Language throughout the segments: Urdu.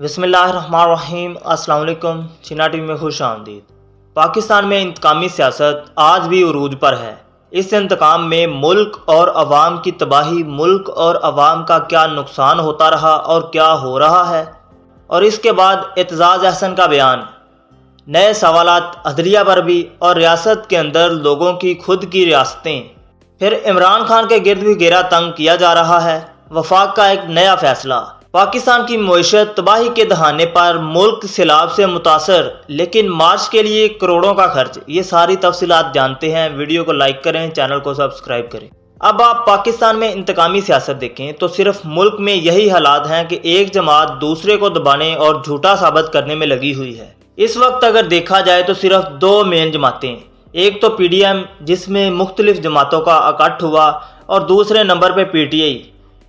بسم اللہ الرحمن الرحیم۔ السلام علیکم۔ چینا ٹی وی میں خوش آمدید۔ پاکستان میں انتقامی سیاست آج بھی عروج پر ہے۔ اس انتقام میں ملک اور عوام کی تباہی، ملک اور عوام کا کیا نقصان ہوتا رہا اور کیا ہو رہا ہے، اور اس کے بعد اعتزاز احسن کا بیان، نئے سوالات عدلیہ پر بھی، اور ریاست کے اندر لوگوں کی خود کی ریاستیں، پھر عمران خان کے گرد بھی گھیرا تنگ کیا جا رہا ہے، وفاق کا ایک نیا فیصلہ، پاکستان کی معیشت تباہی کے دہانے پر، ملک سیلاب سے متاثر لیکن مارچ کے لیے کروڑوں کا خرچ۔ یہ ساری تفصیلات جانتے ہیں، ویڈیو کو لائک کریں، چینل کو سبسکرائب کریں۔ اب آپ پاکستان میں انتقامی سیاست دیکھیں تو صرف ملک میں یہی حالات ہیں کہ ایک جماعت دوسرے کو دبانے اور جھوٹا ثابت کرنے میں لگی ہوئی ہے۔ اس وقت اگر دیکھا جائے تو صرف دو مین جماعتیں، ایک تو پی ڈی ایم جس میں مختلف جماعتوں کا اکٹھ ہوا، اور دوسرے نمبر پہ پی ٹی آئی۔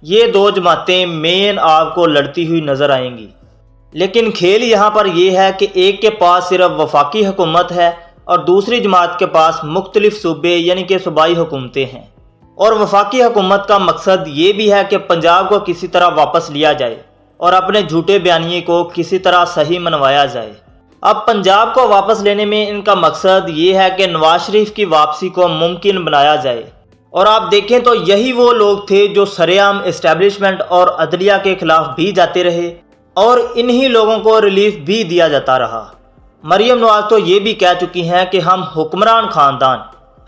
یہ دو جماعتیں مین آپ کو لڑتی ہوئی نظر آئیں گی، لیکن کھیل یہاں پر یہ ہے کہ ایک کے پاس صرف وفاقی حکومت ہے اور دوسری جماعت کے پاس مختلف صوبے یعنی کہ صوبائی حکومتیں ہیں، اور وفاقی حکومت کا مقصد یہ بھی ہے کہ پنجاب کو کسی طرح واپس لیا جائے اور اپنے جھوٹے بیانیے کو کسی طرح صحیح منوایا جائے۔ اب پنجاب کو واپس لینے میں ان کا مقصد یہ ہے کہ نواز شریف کی واپسی کو ممکن بنایا جائے، اور آپ دیکھیں تو یہی وہ لوگ تھے جو سرعام اسٹیبلشمنٹ اور عدلیہ کے خلاف بھی جاتے رہے، اور انہی لوگوں کو ریلیف بھی دیا جاتا رہا۔ مریم نواز تو یہ بھی کہہ چکی ہیں کہ ہم حکمران خاندان،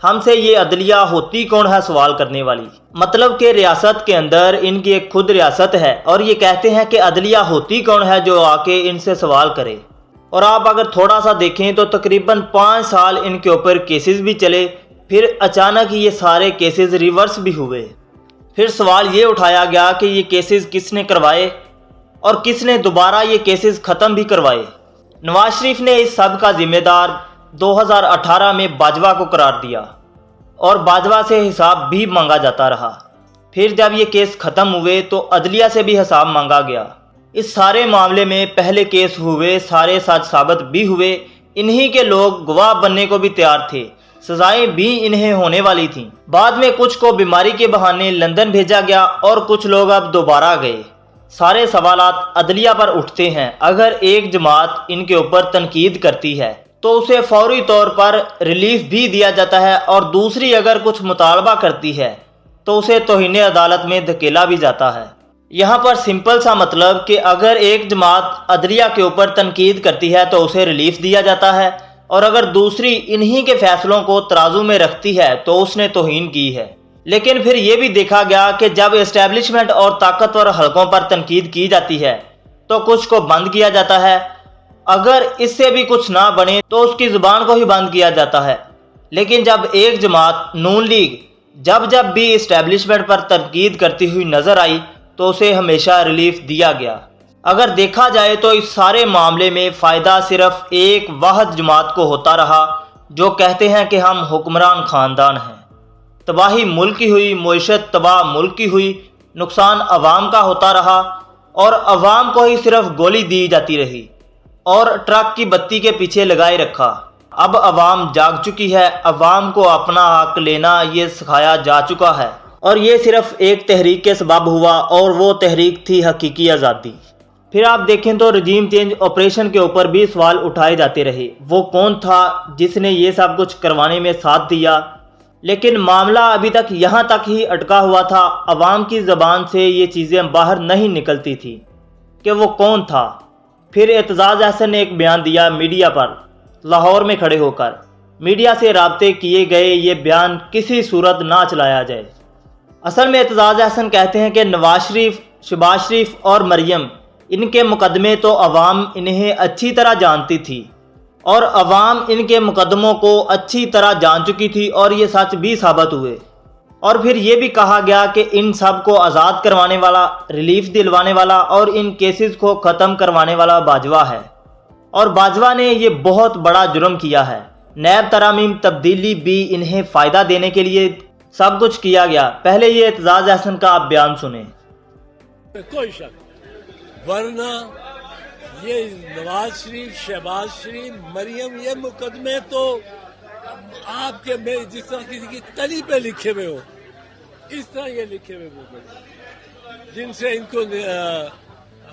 ہم سے یہ عدلیہ ہوتی کون ہے سوال کرنے والی، مطلب کہ ریاست کے اندر ان کی ایک خود ریاست ہے، اور یہ کہتے ہیں کہ عدلیہ ہوتی کون ہے جو آ کے ان سے سوال کرے۔ اور آپ اگر تھوڑا سا دیکھیں تو تقریباً 5 سال ان کے اوپر کیسز بھی چلے، پھر اچانک یہ سارے کیسز ریورس بھی ہوئے۔ پھر سوال یہ اٹھایا گیا کہ یہ کیسز کس نے کروائے اور کس نے دوبارہ یہ کیسز ختم بھی کروائے۔ نواز شریف نے اس سب کا ذمہ دار 2018 میں باجوہ کو قرار دیا، اور باجوہ سے حساب بھی مانگا جاتا رہا۔ پھر جب یہ کیس ختم ہوئے تو عدلیہ سے بھی حساب مانگا گیا۔ اس سارے معاملے میں پہلے کیس ہوئے، سارے سچ ثابت بھی ہوئے، انہی کے لوگ گواہ بننے کو بھی تیار تھے، سزائیں بھی انہیں ہونے والی تھیں۔ بعد میں کچھ کو بیماری کے بہانے لندن بھیجا گیا اور کچھ لوگ اب دوبارہ گئے۔ سارے سوالات عدلیہ پر اٹھتے ہیں۔ اگر ایک جماعت ان کے اوپر تنقید کرتی ہے تو اسے فوری طور پر ریلیف بھی دیا جاتا ہے، اور دوسری اگر کچھ مطالبہ کرتی ہے تو اسے توہین عدالت میں دھکیلا بھی جاتا ہے۔ یہاں پر سمپل سا مطلب کہ اگر ایک جماعت عدلیہ کے اوپر تنقید کرتی ہے تو اسے ریلیف دیا جاتا ہے، اور اگر دوسری انہی کے فیصلوں کو ترازو میں رکھتی ہے تو اس نے توہین کی ہے۔ لیکن پھر یہ بھی دیکھا گیا کہ جب اسٹیبلشمنٹ اور طاقتور حلقوں پر تنقید کی جاتی ہے تو کچھ کو بند کیا جاتا ہے، اگر اس سے بھی کچھ نہ بنے تو اس کی زبان کو ہی بند کیا جاتا ہے۔ لیکن جب ایک جماعت نون لیگ جب بھی اسٹیبلشمنٹ پر تنقید کرتی ہوئی نظر آئی تو اسے ہمیشہ ریلیف دیا گیا۔ اگر دیکھا جائے تو اس سارے معاملے میں فائدہ صرف ایک واحد جماعت کو ہوتا رہا جو کہتے ہیں کہ ہم حکمران خاندان ہیں۔ تباہی ملک کی ہوئی، معیشت تباہ ملک کی ہوئی، نقصان عوام کا ہوتا رہا، اور عوام کو ہی صرف گولی دی جاتی رہی اور ٹرک کی بتی کے پیچھے لگائے رکھا۔ اب عوام جاگ چکی ہے، عوام کو اپنا حق لینا یہ سکھایا جا چکا ہے، اور یہ صرف ایک تحریک کے سبب ہوا، اور وہ تحریک تھی حقیقی آزادی۔ پھر آپ دیکھیں تو رجیم چینج آپریشن کے اوپر بھی سوال اٹھائے جاتے رہے، وہ کون تھا جس نے یہ سب کچھ کروانے میں ساتھ دیا، لیکن معاملہ ابھی تک یہاں تک ہی اٹکا ہوا تھا۔ عوام کی زبان سے یہ چیزیں باہر نہیں نکلتی تھی کہ وہ کون تھا۔ پھر اعتزاز احسن نے ایک بیان دیا میڈیا پر، لاہور میں کھڑے ہو کر میڈیا سے رابطے کیے گئے یہ بیان کسی صورت نہ چلایا جائے۔ اصل میں اعتزاز احسن کہتے ہیں کہ نواز شریف، شہباز شریف اور مریم، ان کے مقدمے تو عوام انہیں اچھی طرح جانتی تھی، اور عوام ان کے مقدموں کو اچھی طرح جان چکی تھی، اور یہ سچ بھی ثابت ہوئے۔ اور پھر یہ بھی کہا گیا کہ ان سب کو آزاد کروانے والا، ریلیف دلوانے والا اور ان کیسز کو ختم کروانے والا باجوہ ہے، اور باجوہ نے یہ بہت بڑا جرم کیا ہے۔ نیب ترامیم تبدیلی بھی انہیں فائدہ دینے کے لیے سب کچھ کیا گیا۔ پہلے یہ اعتزاز احسن کا آپ بیان سنیں۔ کوئی شک ورنہ یہ نواز شریف، شہباز شریف، مریم، یہ مقدمے تو آپ کے میں جس طرح کسی کی تلی پہ لکھے ہوئے ہو، اس طرح یہ لکھے ہوئے مقدمے جن سے ان کو